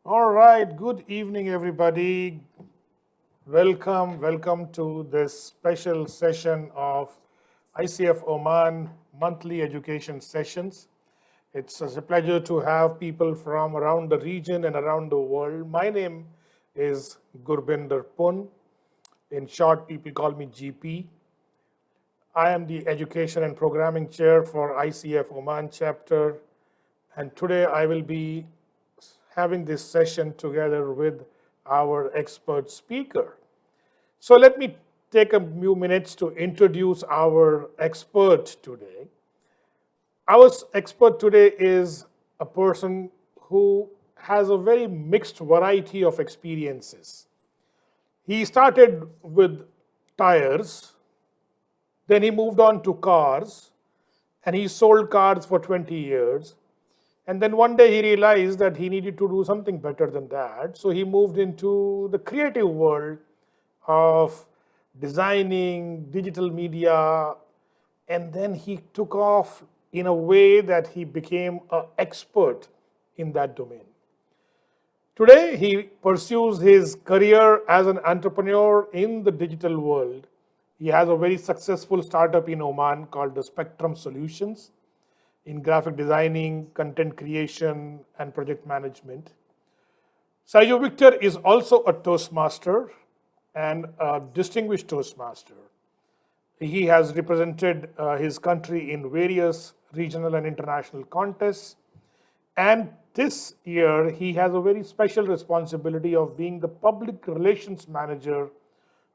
All right, good evening, everybody. Welcome to this special session of ICF Oman monthly education sessions. It's a pleasure to have people from around the region and around the world. My name is Gurbinder Pun. In short, people call me GP. I am the Education and Programming Chair for ICF Oman chapter, and today I will be having this session together with our expert speaker. So let me take a few minutes to introduce our expert today. Our expert today is a person who has a very mixed variety of experiences. He started with tires, then he moved on to cars, and he sold cars for 20 years. And then one day he realized that he needed to do something better than that. So he moved into the creative world of designing digital media. And then he took off in a way that he became an expert in that domain. Today, he pursues his career as an entrepreneur in the digital world. He has a very successful startup in Oman called the Spectrum Solutions in graphic designing, content creation, and project management. Saiju Victor is also a Toastmaster and a distinguished Toastmaster. He has represented his country in various regional and international contests. And this year, he has a very special responsibility of being the public relations manager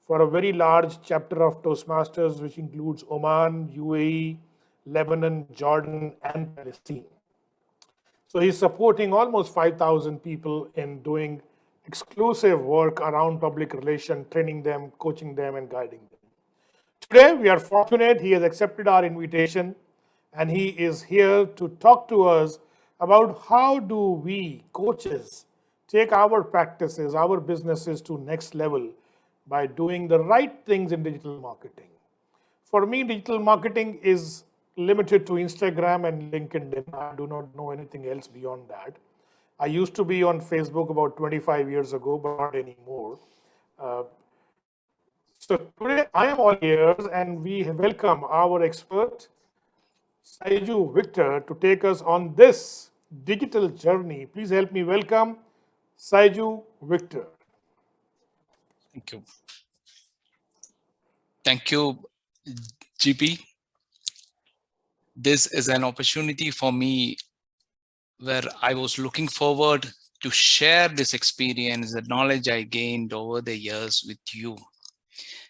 for a very large chapter of Toastmasters, which includes Oman, UAE, Lebanon, Jordan, and Palestine. So he's supporting almost 5,000 people in doing exclusive work around public relations, training them, coaching them, and guiding them. Today, we are fortunate he has accepted our invitation and he is here to talk to us about how do we coaches take our practices, our businesses to next level by doing the right things in digital marketing. For me, digital marketing is limited to Instagram and LinkedIn. I do not know anything else beyond that. I used to be on Facebook about 25 years ago, but not anymore. Uh, so today I am all ears and we welcome our expert, Saiju Victor, to take us on this digital journey. Please help me welcome Saiju Victor. Thank you. Thank you, GP. This is an opportunity for me where I was looking forward to share this experience, the knowledge I gained over the years with you.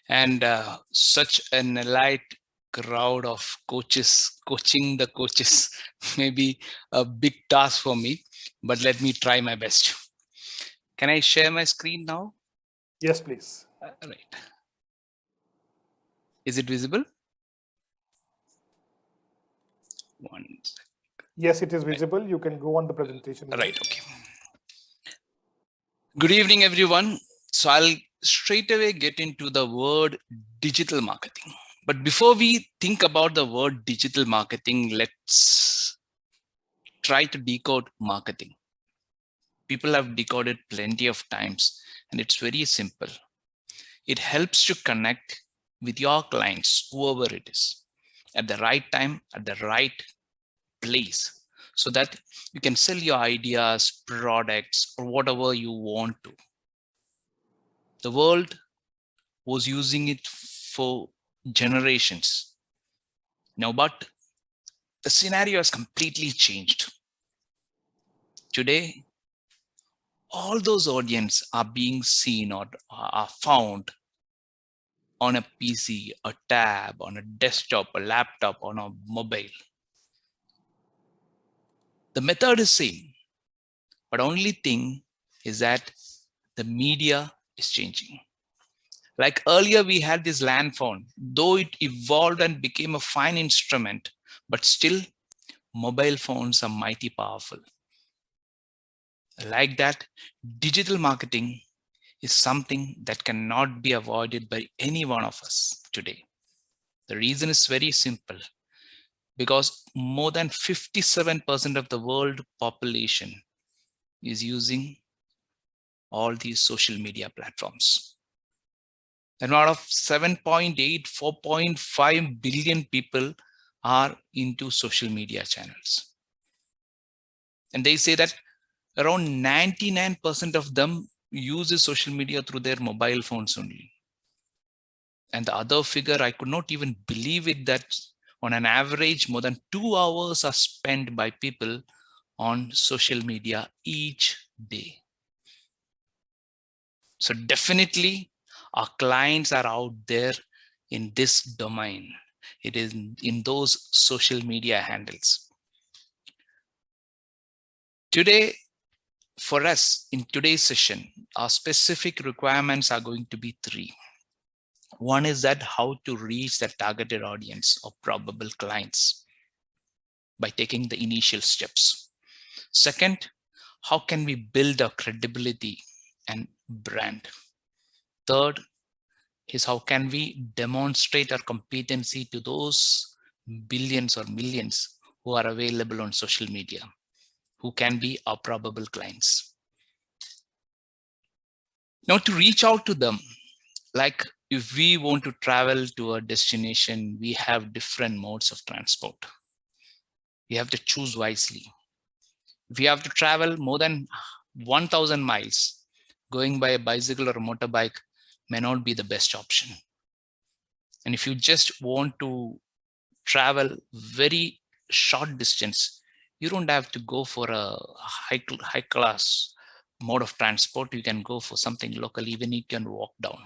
And such an elite crowd of coaches, coaching the coaches, may be a big task for me, but let me try my best. Can I share my screen now? Yes, please. Right. Is it visible? One sec. Yes, it is visible. You can go on the presentation. Right, okay. Good evening, everyone. So I'll straight away get into the word digital marketing. But before we think about the word digital marketing, let's try to decode marketing. People have decoded plenty of times, and it's very simple. It helps to connect with your clients, whoever it is, at the right time, at the right place, so that you can sell your ideas, products, or whatever you want to. The world was using it for generations now, but the scenario has completely changed. Today, all those audience are being seen or are found on a PC, a tab, on a desktop, a laptop, on a mobile. The method is same, but only thing is that the media is changing. Like earlier, we had this land phone, though it evolved and became a fine instrument, but still mobile phones are mighty powerful. Like that, digital marketing is something that cannot be avoided by any one of us today. The reason is very simple, because more than 57% of the world population is using all these social media platforms. And out of 7.8, 4.5 billion people are into social media channels. And they say that around 99% of them uses social media through their mobile phones only. And the other figure, I could not even believe it, that on an average, more than 2 hours are spent by people on social media each day. So definitely our clients are out there in this domain. It is in those social media handles. Today, for us in today's session, our specific requirements are going to be 3. One is that how to reach the targeted audience of probable clients by taking the initial steps. Second, how can we build our credibility and brand? Third is how can we demonstrate our competency to those billions or millions who are available on social media, who can be our probable clients. Now, to reach out to them, like if we want to travel to a destination, we have different modes of transport. We have to choose wisely. If we have to travel more than 1,000 miles, going by a bicycle or a motorbike may not be the best option. And if you just want to travel very short distance, you don't have to go for a high class mode of transport. You can go for something local, even you can walk down.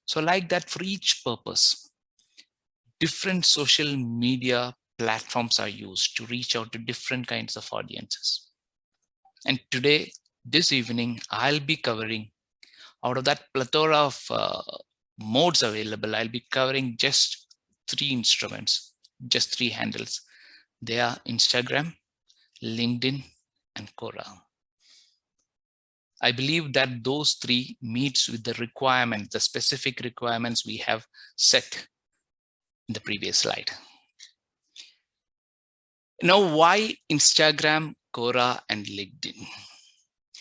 So like that, for each purpose, different social media platforms are used to reach out to different kinds of audiences. And today, this evening, I'll be covering, out of that plethora of modes available, I'll be covering just 3 instruments, just 3 handles. They are Instagram, LinkedIn, and Quora. I believe that those 3 meets with the requirements, the specific requirements we have set in the previous slide. Now, why Instagram, Quora, and LinkedIn?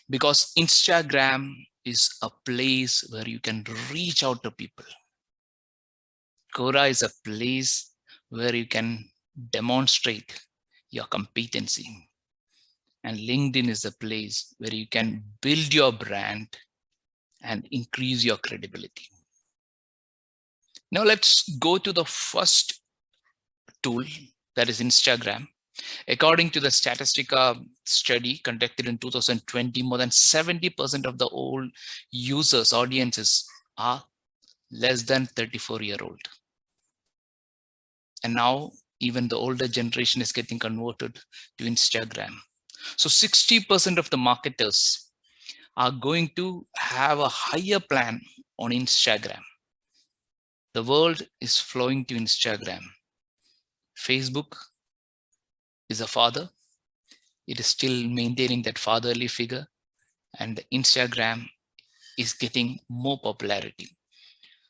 Because Instagram is a place where you can reach out to people. Quora is a place where you can demonstrate your competency. And LinkedIn is a place where you can build your brand and increase your credibility. Now let's go to the first tool, that is Instagram. According to the Statistica study conducted in 2020, more than 70% of the old users, audiences are less than 34-year-old. And now even the older generation is getting converted to Instagram. So 60% of the marketers are going to have a higher plan on Instagram. The world is flowing to Instagram. Facebook is a father. It is still maintaining that fatherly figure, and Instagram is getting more popularity.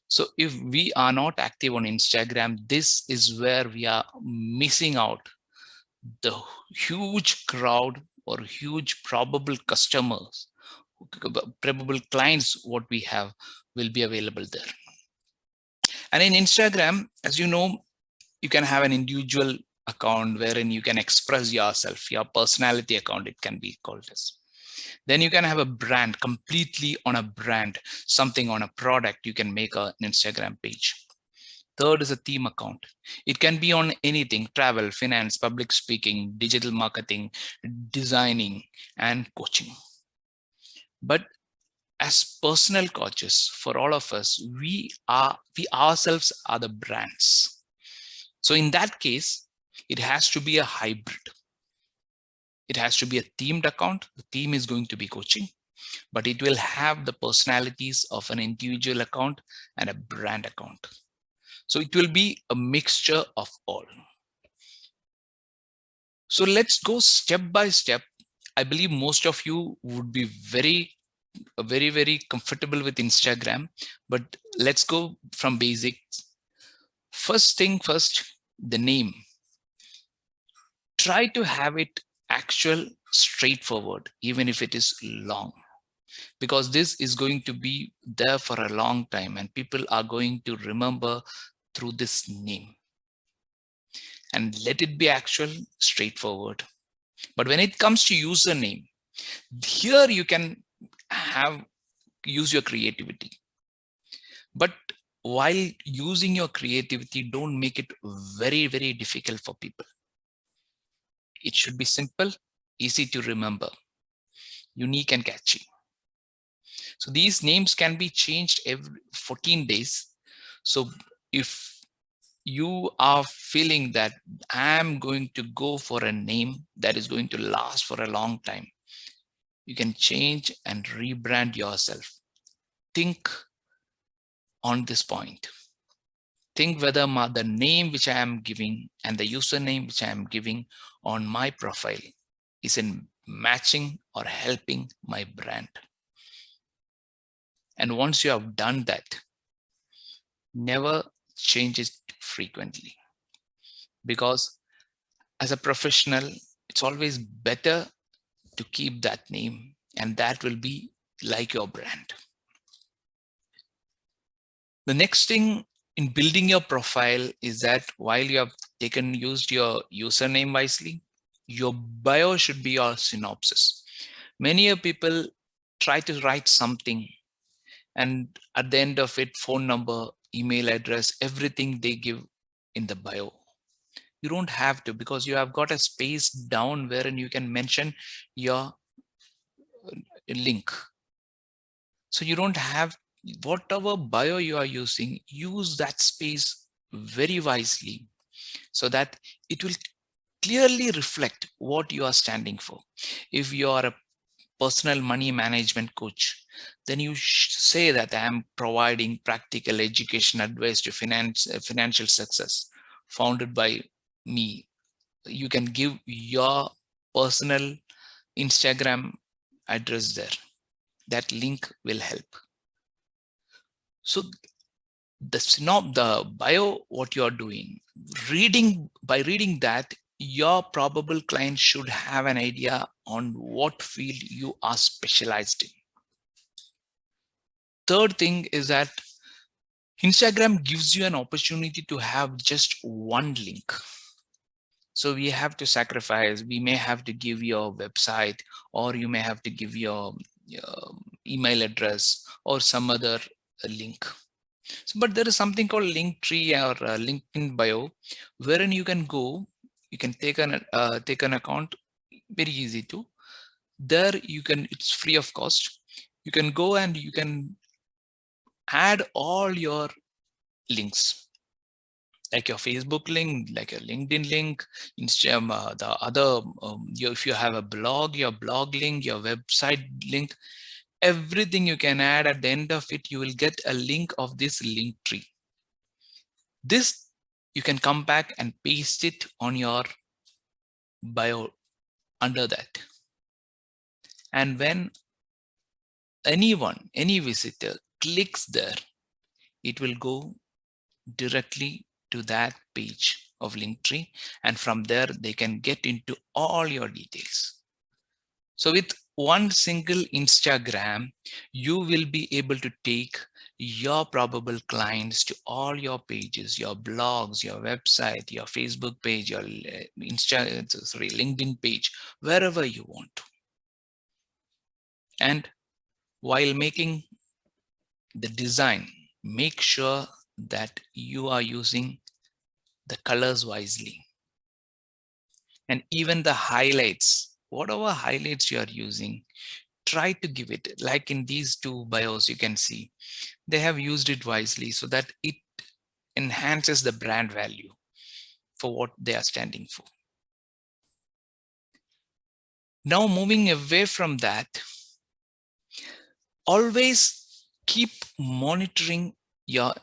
So if we are not active on Instagram, this is where we are missing out the huge crowd or huge probable customers, probable clients, what we have will be available there. And in Instagram, as you know, you can have an individual account wherein you can express yourself, your personality account, it can be called as. Then you can have a brand, completely on a brand, something on a product, you can make an Instagram page. Third is a theme account. It can be on anything: travel, finance, public speaking, digital marketing, designing, and coaching. But as personal coaches, for all of us, we ourselves are the brands. So in that case, it has to be a hybrid. It has to be a themed account. The theme is going to be coaching, but it will have the personalities of an individual account and a brand account. So it will be a mixture of all. So let's go step by step. I believe most of you would be very comfortable with Instagram, but let's go from basics. First thing first, the name. Try to have it actual, straightforward, even if it is long. because this is going to be there for a long time and people are going to remember through this name. And let it be actual, straightforward. But when it comes to username, here you can use your creativity. But while using your creativity, don't make it very, very difficult for people. It should be simple, easy to remember, unique and catchy. So these names can be changed every 14 days. So if you are feeling that I'm going to go for a name that is going to last for a long time, you can change and rebrand yourself. Think on this point. Think whether the name which I am giving and the username which I am giving on my profile is in matching or helping my brand. And once you have done that, never change it frequently, because as a professional, it's always better to keep that name, and that will be like your brand. The next thing in building your profile is that while you have used your username wisely, your bio should be your synopsis. Many people try to write something and at the end of it, phone number, email address, everything they give in the bio. You don't have to, because you have got a space down wherein you can mention your link. So you don't have, whatever bio you are using, use that space very wisely so that it will clearly reflect what you are standing for. If you are a personal money management coach, then you say that I am providing practical education advice to financial success founded by me. You can give your personal Instagram address there. That link will help. So the bio, what you are doing, by reading that, your probable client should have an idea on what field you are specialized in. Third thing is that Instagram gives you an opportunity to have just one link. So we have to sacrifice, we may have to give your website, or you may have to give your email address or some other link. So, but there is something called Linktree or LinkedIn bio, wherein you can go, you can take an account, very easy to. There you can, it's free of cost. You can go and you can add all your links, like your Facebook link, like your LinkedIn link, Instagram, the other, if you have a blog, your blog link, your website link, everything you can add. At the end of it, you will get a link of this link tree. This you can come back and paste it on your bio under that. And when anyone, any visitor clicks there, it will go directly to that page of Linktree, and from there they can get into all your details. So with one single Instagram, you will be able to take your probable clients to all your pages, your blogs, your website, your Facebook page, your LinkedIn page, wherever you want to. And while making the design, make sure that you are using the colors wisely. And even the highlights, whatever highlights you are using, try to give it, like in these two bios, you can see they have used it wisely so that it enhances the brand value for what they are standing for. Now, moving away from that, always keep monitoring your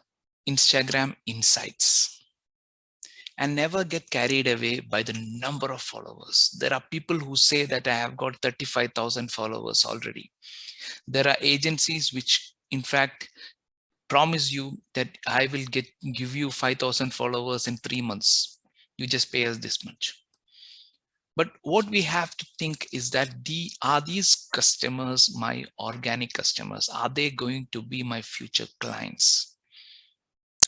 Instagram insights and never get carried away by the number of followers. There are people who say that I have got 35,000 followers already. There are agencies which in fact promise you that I will give you 5,000 followers in 3 months. You just pay us this much. But what we have to think is that are these customers my organic customers? Are they going to be my future clients?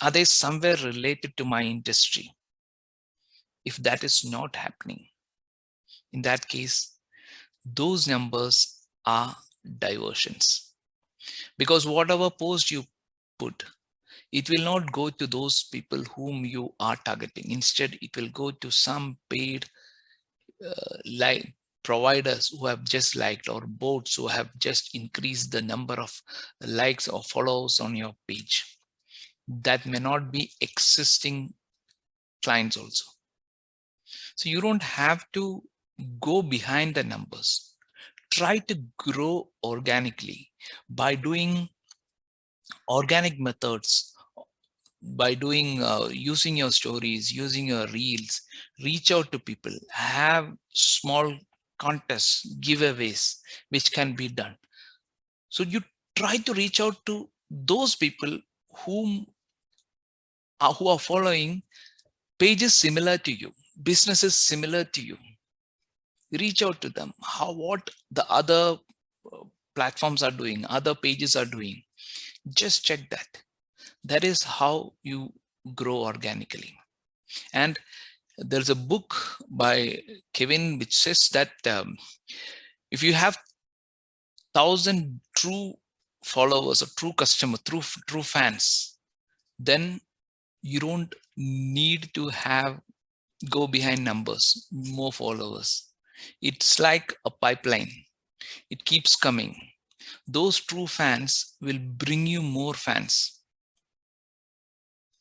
Are they somewhere related to my industry? If that is not happening, in that case, those numbers are diversions. Because whatever post you put, it will not go to those people whom you are targeting. Instead, it will go to some paid like providers who have just liked, or bots who have just increased the number of likes or follows on your page. That may not be existing clients also. So you don't have to go behind the numbers. Try to grow organically by doing organic methods, by doing using your stories, using your reels. Reach out to people, have small contests, giveaways which can be done. So you try to reach out to those people who are following pages similar to you, businesses similar to you. Reach out to them, what the other platforms are doing, other pages are doing. Just check that. That is how you grow organically. And there's a book by Kevin which says that if you have 1,000 true followers or true customer, true fans, then you don't need to go behind numbers, more followers. It's like a pipeline. It keeps coming. Those true fans will bring you more fans.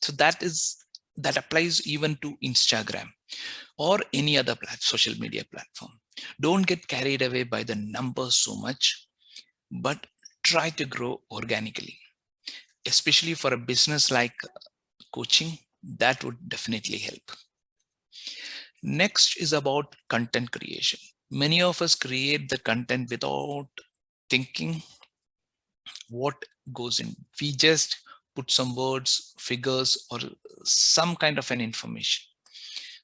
So that applies even to Instagram or any other social media platform. Don't get carried away by the numbers so much, but try to grow organically, especially for a business like coaching. That would definitely help. Next is about content creation. Many of us create the content without thinking what goes in. We just put some words, figures, or some kind of an information.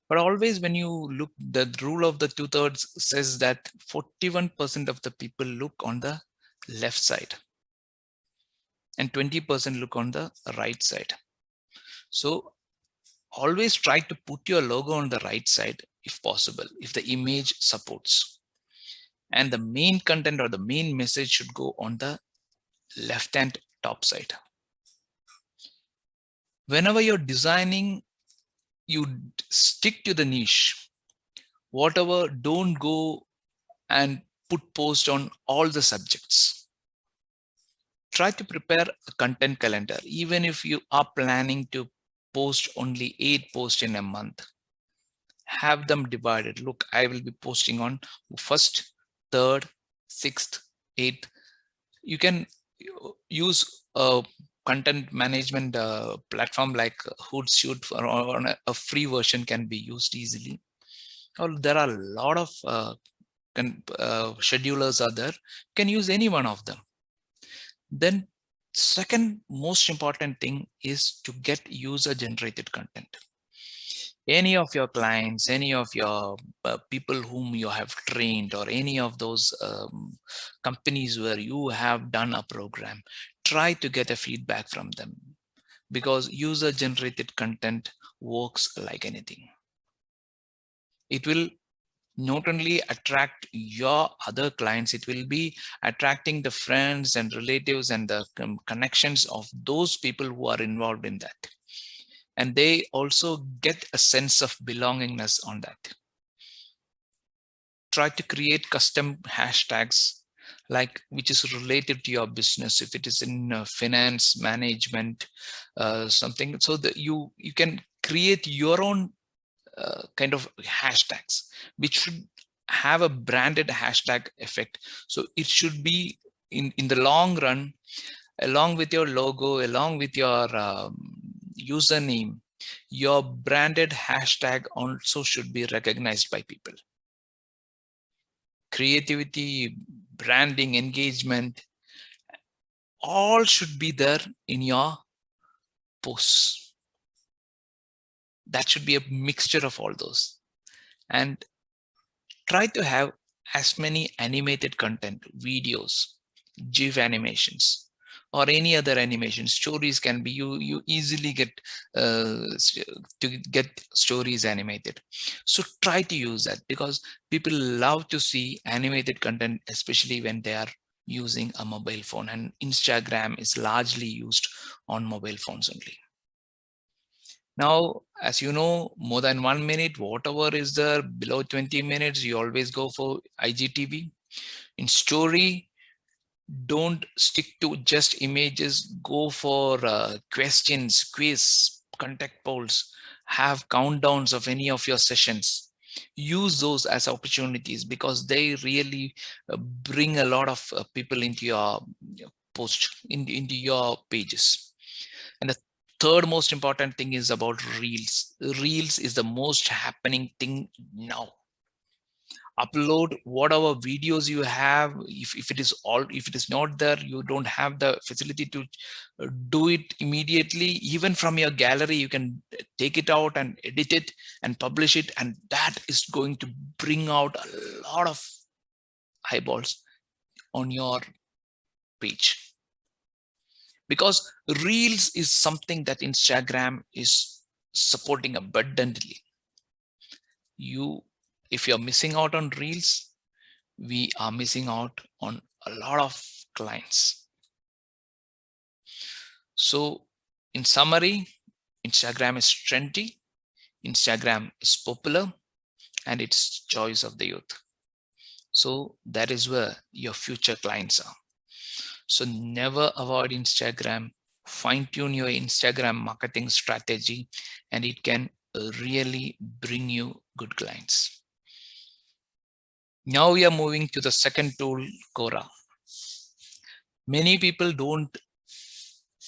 But always when you look, the rule of the 2/3 says that 41% of the people look on the left side and 20% look on the right side. So always try to put your logo on the right side if possible, if the image supports. And the main content or the main message should go on the left hand top side. Whenever you're designing, you stick to the niche. Whatever, don't go and put post on all the subjects. Try to prepare a content calendar. Even if you are planning to post only 8 posts in a month, have them divided. Look, I will be posting on 1st, 3rd, 6th, 8th. You can use a content management platform like Hootsuite, or a free version can be used easily. Or there are a lot of schedulers are there. You can use any one of them. Then second most important thing is to get user generated content. Any of your clients, any of your people whom you have trained, or any of those companies where you have done a program, try to get a feedback from them, because user generated content works like anything. It will not only attract your other clients, it will be attracting the friends and relatives and the connections of those people who are involved in that. And they also get a sense of belongingness on that. Try to create custom hashtags which is related to your business. If it is in finance management, something, so that you can create your own kind of hashtags, which should have a branded hashtag effect. So it should be in the long run, along with your logo, along with your username, your branded hashtag also should be recognized by people. Creativity, branding, engagement, all should be there in your posts. That should be a mixture of all those. And try to have as many animated content, videos, GIF animations, or any other animation. Stories can be, you easily get to get stories animated. So try to use that, because people love to see animated content, especially when they are using a mobile phone, and Instagram is largely used on mobile phones only. Now, as you know, more than 1 minute, whatever is there below 20 minutes, you always go for IGTV. In story, don't stick to just images, go for questions, quiz, contact polls, have countdowns of any of your sessions. Use those as opportunities, because they really bring a lot of people into your post, into your pages. And the third most important thing is about reels. Reels is the most happening thing now. Upload whatever videos you have. If it is all, if it is not there, you don't have the facility to do it immediately. Even from your gallery, you can take it out and edit it and publish it, and that is going to bring out a lot of eyeballs on your page, because reels is something that Instagram is supporting abundantly. If you're missing out on reels, we are missing out on a lot of clients. So in summary, Instagram is trendy, Instagram is popular, and it's choice of the youth. So that is where your future clients are. So never avoid Instagram. Fine tune your Instagram marketing strategy, and it can really bring you good clients. Now we are moving to the second tool, Quora. Many people don't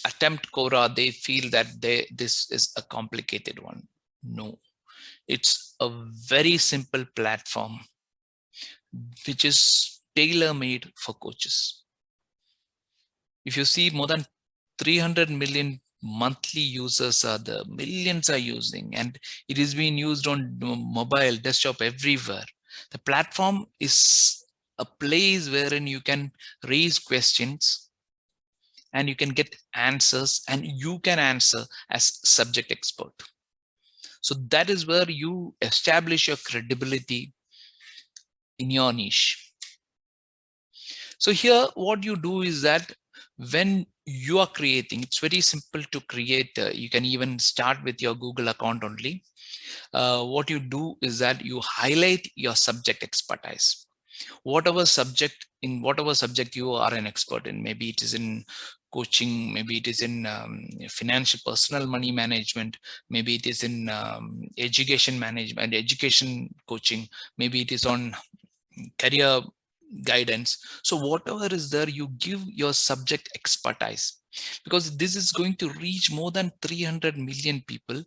attempt Quora. They feel that this is a complicated one. No, it's a very simple platform which is tailor-made for coaches. If you see, more than 300 million monthly users are the millions are using, and it is being used on mobile, desktop, everywhere. The platform is a place wherein you can raise questions and you can get answers, and you can answer as subject expert. So that is where you establish your credibility in your niche. So here what you do is that when you are creating, it's very simple to create. You can even start with your Google account only. What you do is that you highlight your subject expertise. Whatever subject you are an expert in, maybe it is in coaching, maybe it is in financial personal money management, maybe it is in education management, education coaching, maybe it is on career guidance. So whatever is there, you give your subject expertise, because this is going to reach more than 300 million people.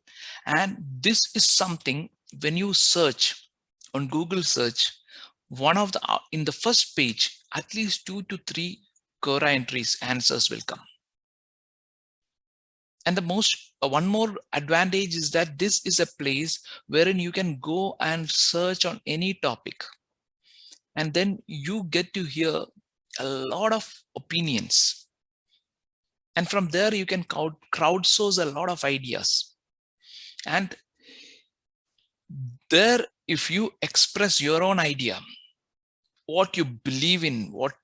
And this is something, when you search on Google search, one of the in the first page, at least 2 to 3 Quora entries answers will come. And the one more advantage is that this is a place wherein you can go and search on any topic, and then you get to hear a lot of opinions, and from there you can crowdsource a lot of ideas. And there, if you express your own idea, what you believe in, what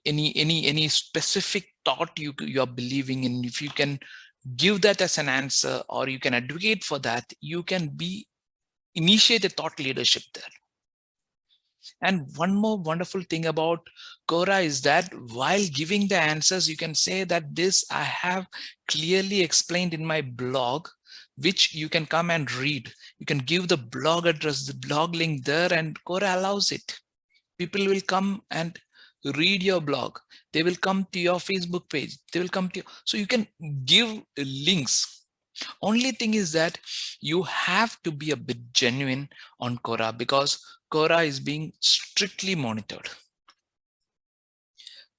any specific thought you are believing in, if you can give that as an answer, or you can advocate for that, you can initiate a thought leadership there. And one more wonderful thing about Quora is that while giving the answers, you can say that this I have clearly explained in my blog, which you can come and read. You can give the blog address, the blog link there, and Quora allows it. People will come and read your blog. They will come to your Facebook page. They will come to you. So you can give links. Only thing is that you have to be a bit genuine on Quora, because Quora is being strictly monitored.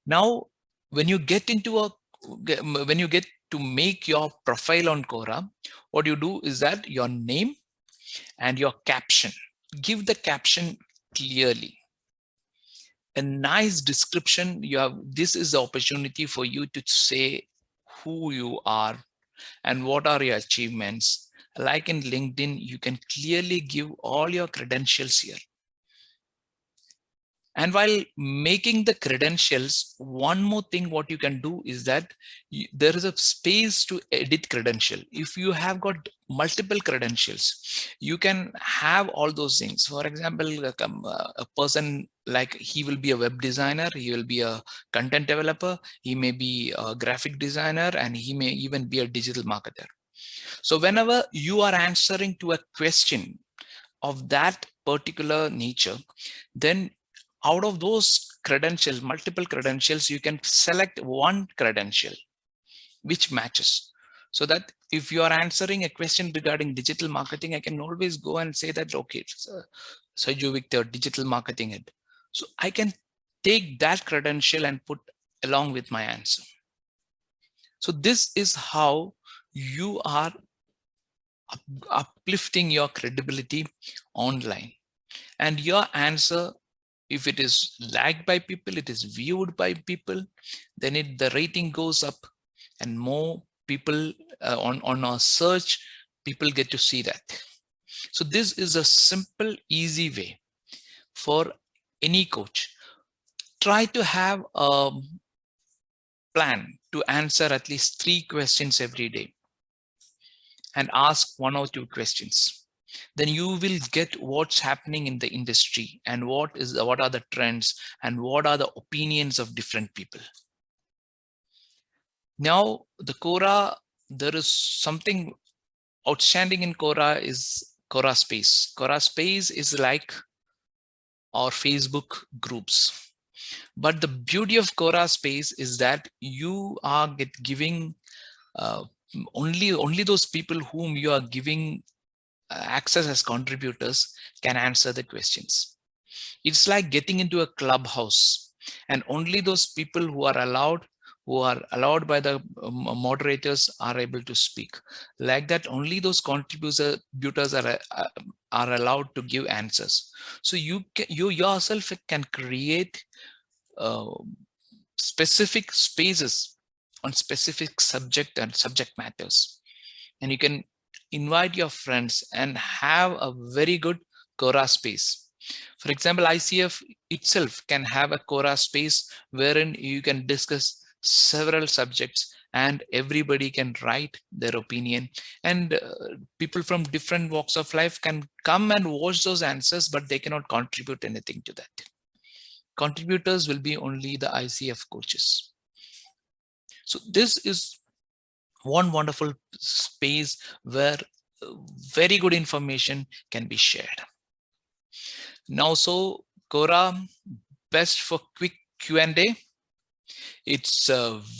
Now, when you get to make your profile on Quora, what you do is that your name and your caption, give the caption clearly. A nice description. This is the opportunity for you to say who you are and what are your achievements. Like in LinkedIn, you can clearly give all your credentials here. And while making the credentials, one more thing what you can do is that there is a space to edit credential. If you have got multiple credentials, you can have all those things. For example, a person, like, he will be a web designer, he will be a content developer, he may be a graphic designer, and he may even be a digital marketer. So whenever you are answering to a question of that particular nature, then out of those credentials, multiple credentials, you can select one credential which matches. So that if you are answering a question regarding digital marketing, I can always go and say that, okay, Saiju Victor, digital marketing head. So I can take that credential and put along with my answer. So this is how you are uplifting your credibility online. And your answer, if it is liked by people, it is viewed by people, then the rating goes up, and more people on our search, people get to see that. So this is a simple, easy way for any coach. Try to have a plan to answer at least 3 questions every day and ask 1 or 2 questions. Then you will get what's happening in the industry and what are the trends and what are the opinions of different people. Now, the Quora, there is something outstanding in Quora is Quora Space. Quora Space is like our Facebook groups. But the beauty of Quora Space is that you are giving only those people whom you are giving access as contributors can answer the questions. It's like getting into a clubhouse, and only those people who are allowed by the moderators are able to speak. Like that, only those contributors are allowed to give answers. So you yourself can create specific spaces on specific subject and subject matters, and you can invite your friends and have a very good Quora space. For example, ICF itself can have a Quora space wherein you can discuss several subjects and everybody can write their opinion, and people from different walks of life can come and watch those answers, but they cannot contribute anything to that. Contributors will be only the ICF coaches. So this is one wonderful space where very good information can be shared. Now, so Quora, best for quick Q&A. It's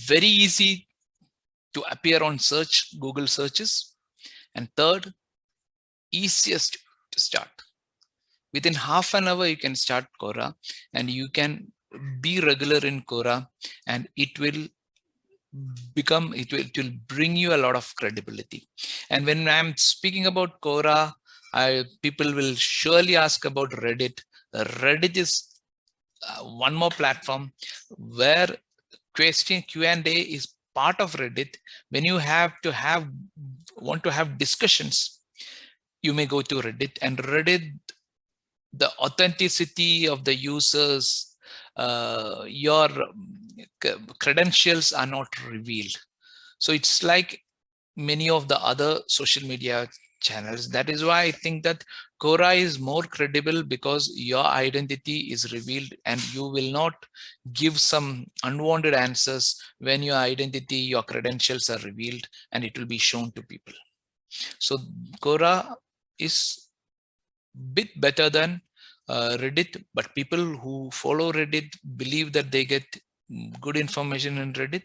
very easy to appear on Google searches. And third, easiest to start. Within half an hour, you can start Quora, and you can be regular in Quora, and it will bring you a lot of credibility. And when I'm speaking about Quora, people will surely ask about Reddit. Reddit is one more platform where question Q&A is part of Reddit. When you want to have discussions, you may go to Reddit, and Reddit, the authenticity of the users, your credentials are not revealed. So it's like many of the other social media channels. That is why I think that Quora is more credible, because your identity is revealed and you will not give some unwanted answers when your identity, your credentials are revealed, and it will be shown to people. So Quora is bit better than Reddit, but people who follow Reddit believe that they get good information in Reddit.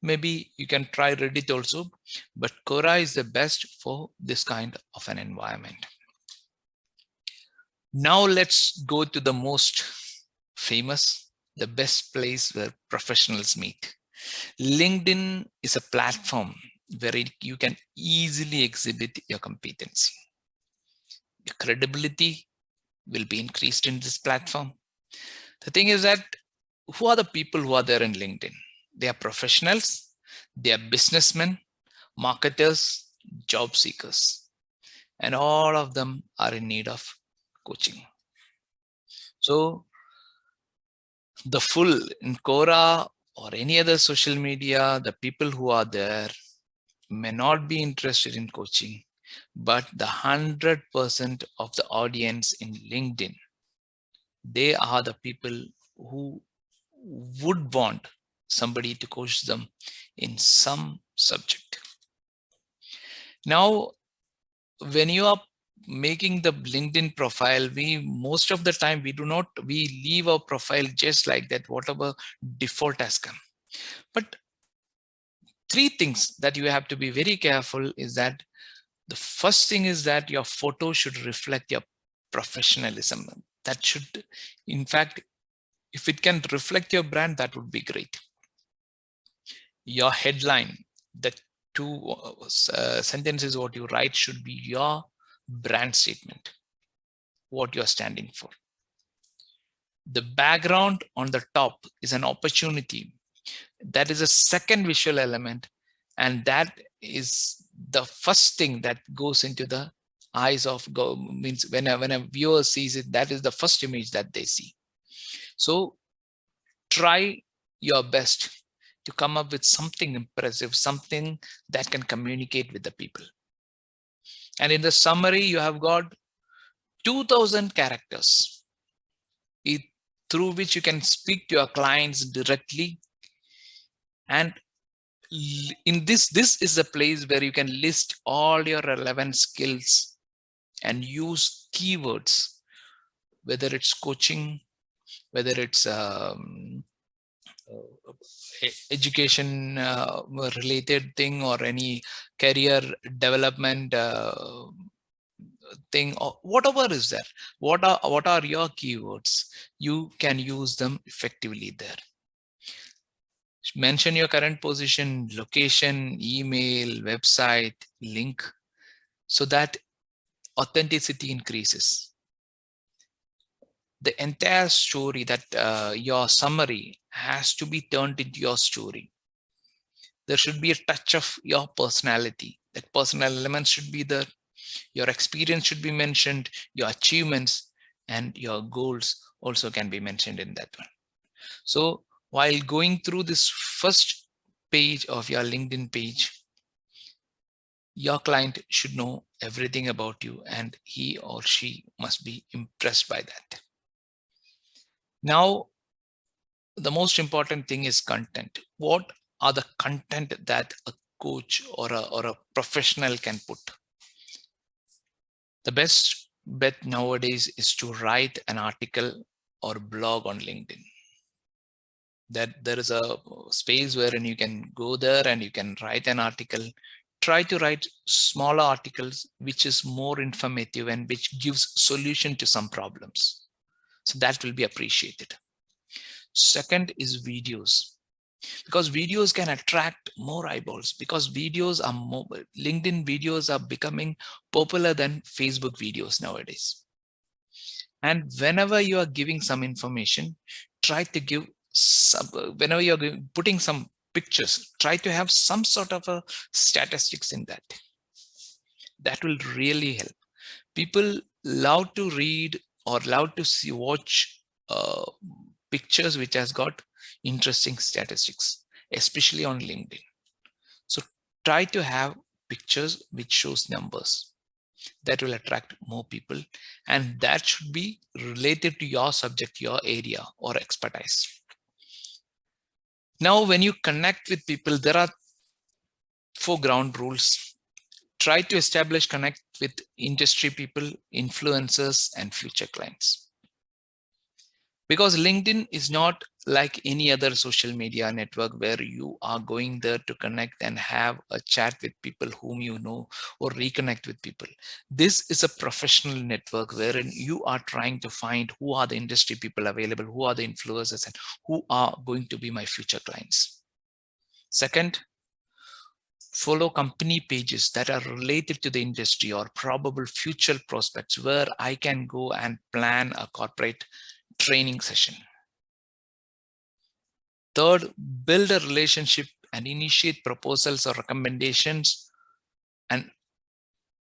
Maybe you can try Reddit also, but Quora is the best for this kind of an environment. Now let's go to the most famous, the best place where professionals meet. LinkedIn is a platform where you can easily exhibit your competency, your credibility, will be increased in this platform. The thing is that who are the people who are there in LinkedIn? They are professionals, they are businessmen, marketers, job seekers, and all of them are in need of coaching. So the full in Quora or any other social media, the people who are there may not be interested in coaching, but the 100% of the audience in LinkedIn, they are the people who would want somebody to coach them in some subject. Now, when you are making the LinkedIn profile, most of the time we leave our profile just like that, whatever default has come. But three things that you have to be very careful is that the first thing is that your photo should reflect your professionalism. That should, in fact, if it can reflect your brand, that would be great. Your headline, the two sentences what you write should be your brand statement, what you're standing for. The background on the top is an opportunity. That is a second visual element, and that is the first thing that goes into the eyes of means when a viewer sees it, that is the first image that they see. So try your best to come up with something impressive, something that can communicate with the people. And in the summary, you have got 2000 characters through which you can speak to your clients directly. And in this is the place where you can list all your relevant skills and use keywords, whether it's coaching, whether it's education related thing, or any career development thing, or whatever is there. What are your keywords? You can use them effectively there. Mention your current position, location, email, website, link, so that authenticity increases. The entire story, that your summary has to be turned into your story. There should be a touch of your personality. That personal elements should be there. Your experience should be mentioned, your achievements and your goals also can be mentioned in that one. So while going through this first page of your LinkedIn page, your client should know everything about you and he or she must be impressed by that. Now, the most important thing is content. What are the content that a coach or a professional can put? The best bet nowadays is to write an article or blog on LinkedIn. That there is a space wherein you can go there and you can write an article. Try to write smaller articles which is more informative and which gives solution to some problems. So that will be appreciated. Second is videos, because videos can attract more eyeballs, because videos are more, LinkedIn videos are becoming popular than Facebook videos nowadays. And whenever you are giving some information, try to give whenever you're putting some pictures, try to have some sort of a statistics in that. That will really help. People love to read or love to watch pictures which has got interesting statistics, especially on LinkedIn. So try to have pictures which shows numbers. That will attract more people, and that should be related to your subject, your area or expertise. Now, when you connect with people, there are 4 ground rules. Try to connect with industry people, influencers, and future clients. Because LinkedIn is not like any other social media network where you are going there to connect and have a chat with people whom you know or reconnect with people. This is a professional network wherein you are trying to find who are the industry people available, who are the influencers, and who are going to be my future clients. Second, Follow company pages that are related to the industry or probable future prospects where I can go and plan a corporate training session. Third, build a relationship and initiate proposals or recommendations, and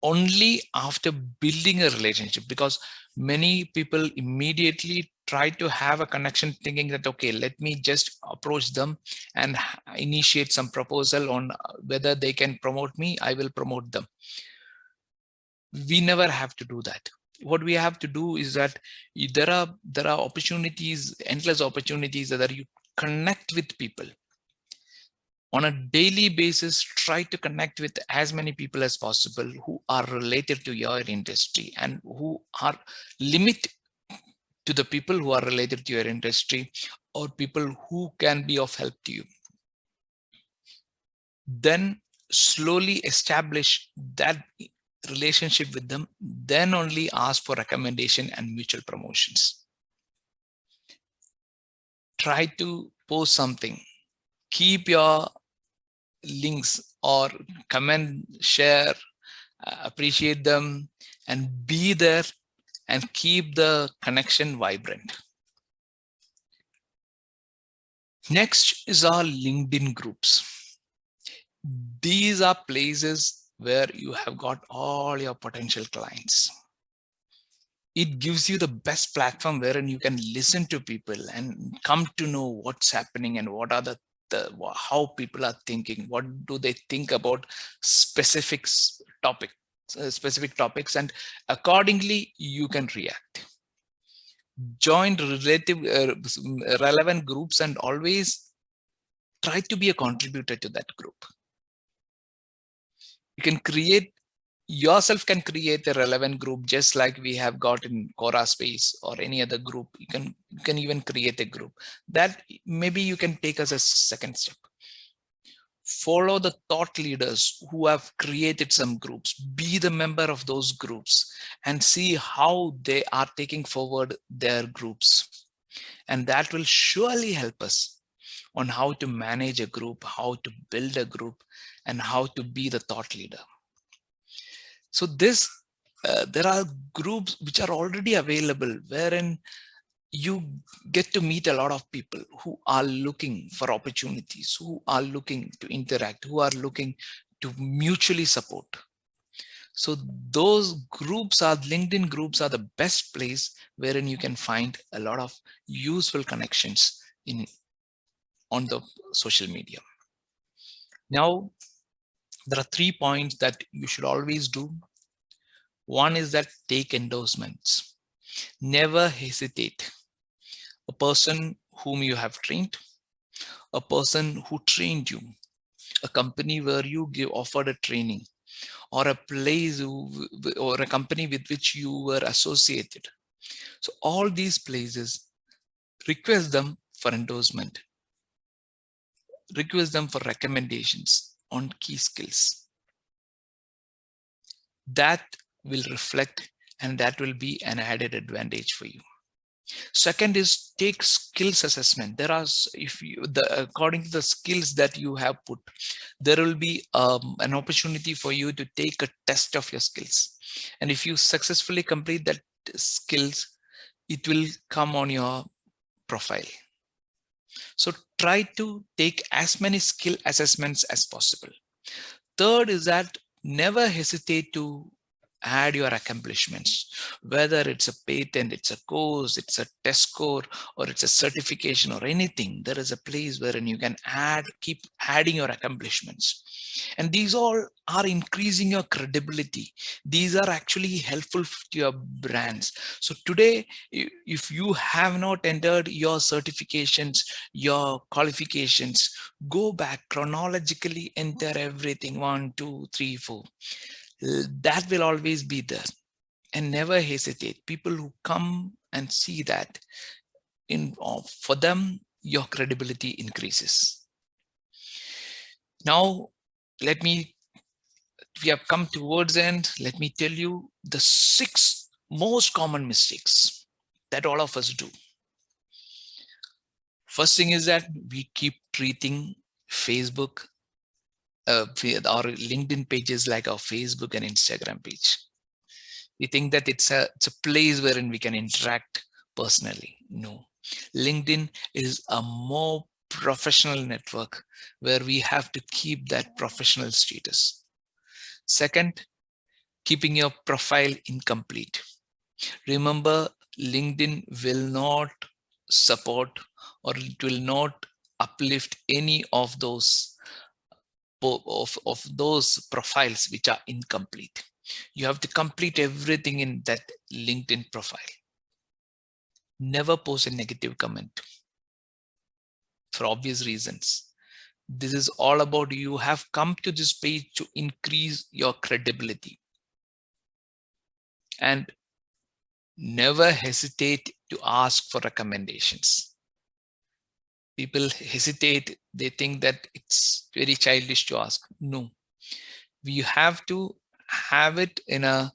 only after building a relationship, because many people immediately try to have a connection thinking that, okay, let me just approach them and initiate some proposal on whether they can promote me, I will promote them. We never have to do that. What we have to do is that there are opportunities, endless opportunities, that you connect with people on a daily basis. Try to connect with as many people as possible who are related to your industry and who are limit to the people who are related to your industry or people who can be of help to you. Then slowly establish that relationship with them, then only ask for recommendation and mutual promotions. Try to post something, keep your links or comment, share, appreciate them, and be there and keep the connection vibrant. Next is our LinkedIn groups. These are places where you have got all your potential clients. It gives you the best platform wherein you can listen to people and come to know what's happening and what are how people are thinking, what do they think about specific topics, and accordingly you can react. Join relevant groups and always try to be a contributor to that group. You can create yourself, can create a relevant group, just like we have got in Quora Space or any other group. You can even create a group that maybe you can take as a second step. Follow the thought leaders who have created some groups, be the member of those groups and see how they are taking forward their groups. And that will surely help us on how to manage a group, how to build a group, and how to be the thought leader. So there are groups which are already available wherein you get to meet a lot of people who are looking for opportunities, who are looking to interact, who are looking to mutually support. So those groups are, LinkedIn groups are the best place wherein you can find a lot of useful connections on the social media. Now, there are 3 points that you should always do. One is that take endorsements. Never hesitate. A person whom you have trained, a person who trained you, a company where you offered a training, or a place or a company with which you were associated. So all these places, request them for endorsement, request them for recommendations on key skills. That will reflect and that will be an added advantage for you. Second is take skills assessment. There are, according to the skills that you have put, there will be an opportunity for you to take a test of your skills. And if you successfully complete that skills, it will come on your profile. So try to take as many skill assessments as possible. Third is that never hesitate to add your accomplishments, whether it's a patent, it's a course, it's a test score, or it's a certification or anything. There is a place wherein you can keep adding your accomplishments. And these all are increasing your credibility. These are actually helpful to your brands. So today, if you have not entered your certifications, your qualifications, go back chronologically, enter everything 1, 2, 3, 4. That will always be there, and never hesitate. People who come and see that, for them, your credibility increases. Now, we have come towards the end. Let me tell you the 6 most common mistakes that all of us do. First thing is that we keep treating Facebook our LinkedIn pages like our Facebook and Instagram page. We think that it's a place wherein we can interact personally. No, LinkedIn is a more professional network where we have to keep that professional status. Second, keeping your profile incomplete. Remember, LinkedIn will not support or it will not uplift any of those profiles which are incomplete. You have to complete everything in that LinkedIn profile. Never post a negative comment for obvious reasons. This is all about you have come to this page to increase your credibility. And never hesitate to ask for recommendations. People hesitate, they think that it's very childish to ask. No, we have to have it in a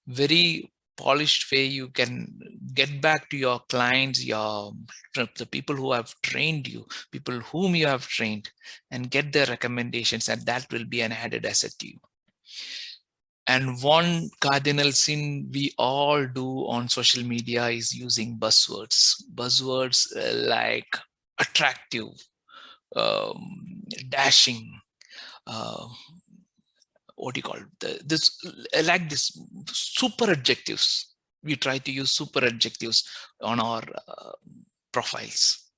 very polished way. You can get back to your clients, the people who have trained you, people whom you have trained, and get their recommendations, and that will be an added asset to you. And one cardinal sin we all do on social media is using buzzwords. Buzzwords like attractive, dashing, what do you call it? This super adjectives. We try to use super adjectives on our profiles.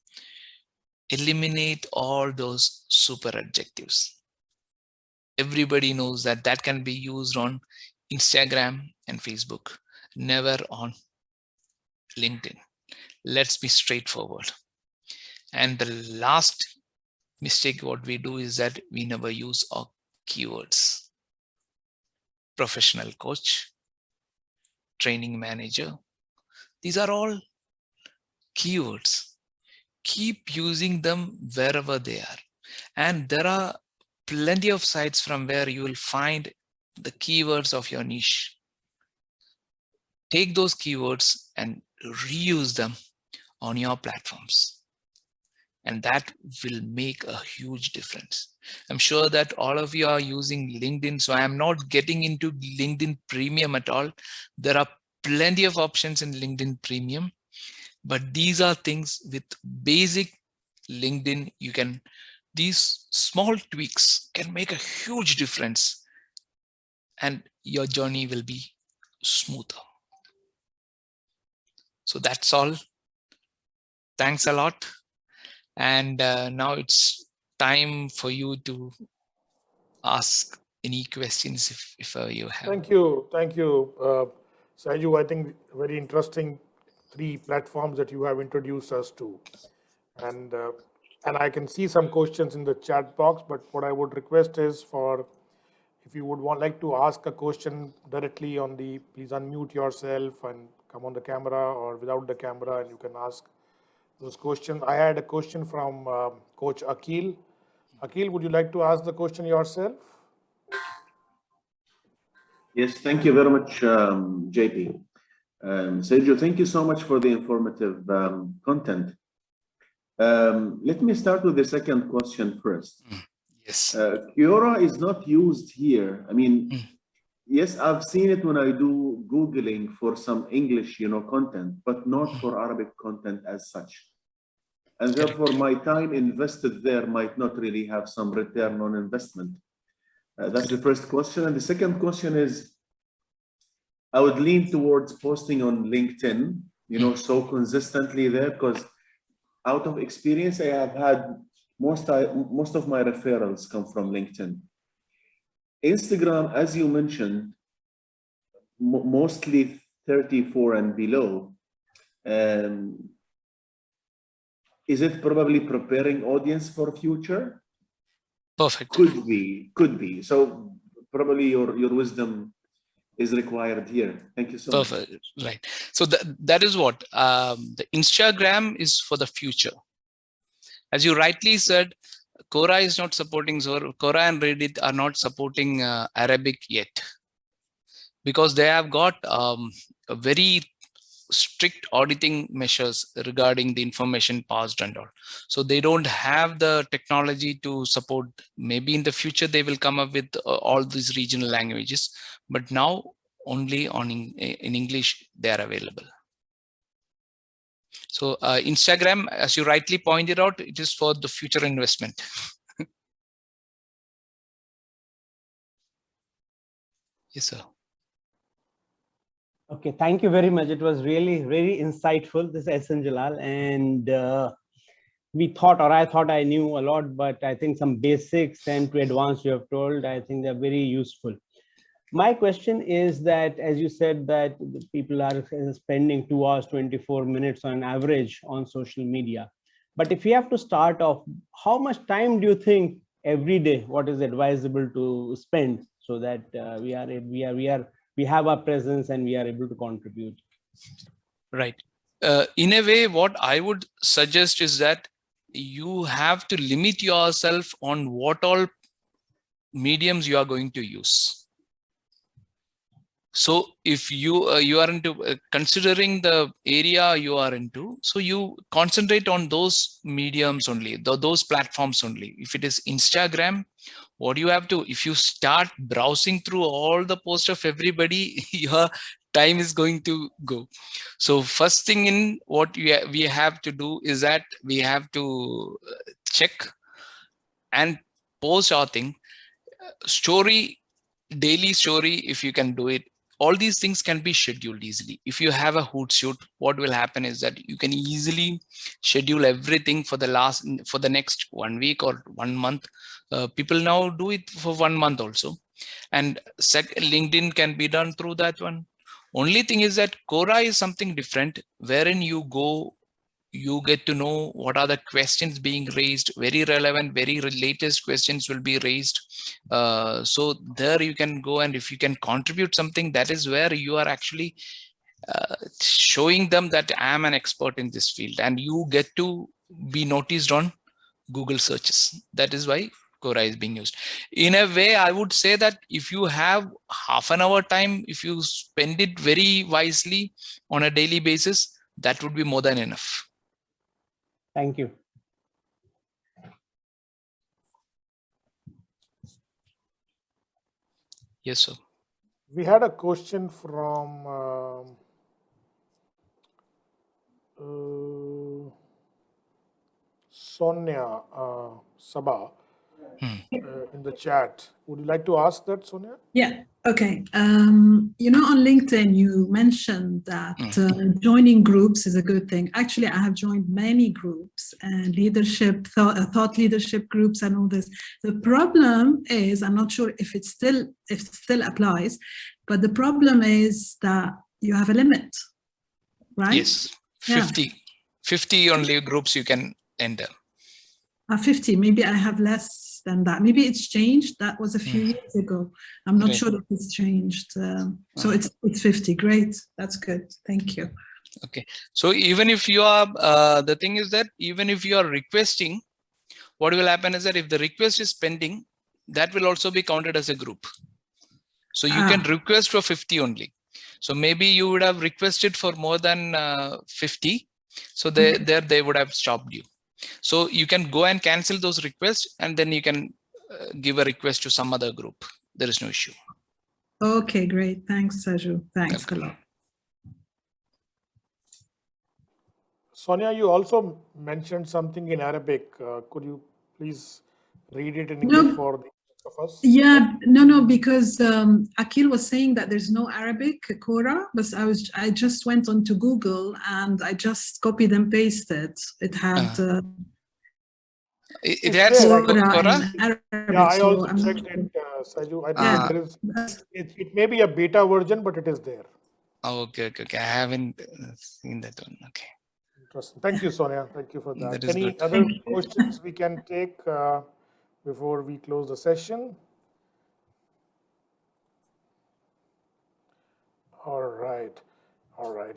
Eliminate all those super adjectives. Everybody knows that that can be used on Instagram and Facebook, never on LinkedIn. Let's be straightforward. And the last mistake what we do is that we never use our keywords. Professional coach, training manager, these are all keywords. Keep using them wherever they are. And there are plenty of sites from where you will find the keywords of your niche. Take those keywords and reuse them on your platforms. And that will make a huge difference. I'm sure that all of you are using LinkedIn, so I am not getting into LinkedIn Premium at all. There are plenty of options in LinkedIn Premium, but these are things with basic LinkedIn. These small tweaks can make a huge difference and your journey will be smoother. So that's all. Thanks a lot. And now it's time for you to ask any questions if you have. Thank you. Saiju. I think very interesting 3 platforms that you have introduced us to. And I can see some questions in the chat box, but what I would request is if you would like to ask a question directly please unmute yourself and come on the camera or without the camera, and you can ask those questions. I had a question from Coach Akil. Akil, would you like to ask the question yourself? Yes, thank you very much, JP. Sergio, thank you so much for the informative content. Let me start with the second question first. Yes. Quora is not used here. I mean, yes, I've seen it when I do Googling for some English, content, but not for Arabic content as such. And therefore, my time invested there might not really have some return on investment. That's the first question. And the second question is, I would lean towards posting on LinkedIn, so consistently there, because out of experience, I have had most of my referrals come from LinkedIn. Instagram, as you mentioned, mostly 34 and below. Is it probably preparing audience for future? Perfect. Could be. So probably your wisdom is required here. Thank you so much. Perfect. Right. So that is what the Instagram is for the future. As you rightly said, Quora is not supporting, Quora and Reddit are not supporting Arabic yet, because they have got a very strict auditing measures regarding the information passed and all. So they don't have the technology to support. Maybe in the future they will come up with all these regional languages, but now only in English they are available. So Instagram, as you rightly pointed out, it is for the future investment. Yes, sir. Okay, thank you very much. It was really very insightful, this Ehsan Jalal, and I thought I knew a lot, but I think some basics and to advance you have told, I think they're very useful. My question is that, as you said, that people are spending 2 hours, 24 minutes on average on social media. But if you have to start off, how much time do you think every day, what is advisable to spend so that we have our presence and we are able to contribute? Right. In a way, what I would suggest is that you have to limit yourself on what all mediums you are going to use. So if you are into considering the area you are into, so you concentrate on those mediums only, those platforms only. If it is Instagram, what you have to, if you start browsing through all the posts of everybody, your time is going to go. So first thing in what we have to do is that we have to check and post our thing, story, daily story, if you can do it. All these things can be scheduled easily. If you have a Hootsuite, what will happen is that you can easily schedule everything for the next 1 week or 1 month. People now do it for 1 month also. And LinkedIn can be done through that one. Only thing is that Quora is something different, wherein you go, you get to know what are the questions being raised, very relevant, very latest questions will be raised. So there you can go, and if you can contribute something, that is where you are actually showing them that I am an expert in this field, and you get to be noticed on Google searches. That is why Quora is being used. In a way, I would say that if you have half an hour time, if you spend it very wisely on a daily basis, that would be more than enough. Thank you. Yes, sir. We had a question from Sonia Sabah in the chat. Would you like to ask that, Sonia? Yeah, okay. On LinkedIn, you mentioned that joining groups is a good thing. Actually, I have joined many groups and leadership, thought leadership groups and all this. The problem is, I'm not sure if it still applies, but the problem is that you have a limit, right? Yes, 50. Yeah. 50 only groups you can enter. 50, maybe I have less than that. Maybe it's changed. That was a few years ago. I'm not sure if it's changed. So it's 50. Great. That's good. Thank you. Okay. So even if you are, the thing is that even if you are requesting, what will happen is that if the request is pending, that will also be counted as a group. So you can request for 50 only. So maybe you would have requested for more than 50. So there they would have stopped you. So you can go and cancel those requests, and then you can give a request to some other group. There is no issue. Okay, great. Thanks, Saju. Thanks a lot. Sonia, you also mentioned something in Arabic. Could you please read it in English for the rest of us? Yeah, no, because Akil was saying that there's no Arabic Quora, but I just went onto Google and I just copied and pasted. It had it has Quora. Yeah, I also checked it, Saju. I think it may be a beta version, but it is there. Oh, okay. I haven't seen that one. Okay. Interesting. Thank you, Sonia. Thank you for that. That is Any good. other questions we can take before we close the session? All right.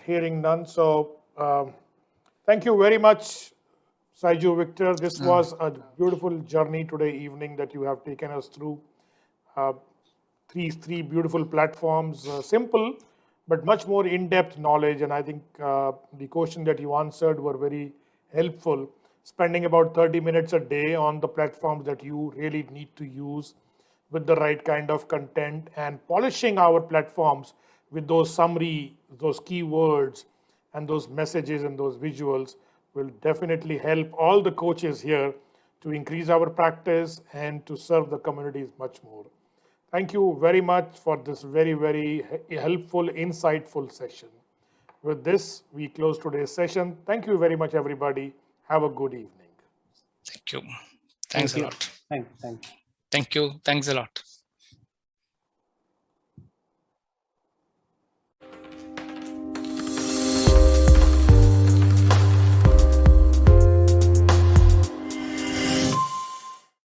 Hearing none. So thank you very much, Saiju Victor. This was a beautiful journey today evening that you have taken us through. Three beautiful platforms, simple, but much more in-depth knowledge. And I think the question that you answered were very helpful. Spending about 30 minutes a day on the platforms that you really need to use with the right kind of content, and polishing our platforms with those summary, those keywords, and those messages and those visuals will definitely help all the coaches here to increase our practice and to serve the communities much more. Thank you very much for this very, very helpful, insightful session. With this, we close today's session. Thank you very much, everybody. Have a good evening. Thank you. Thanks a lot. Thanks. Thank you. Thanks a lot.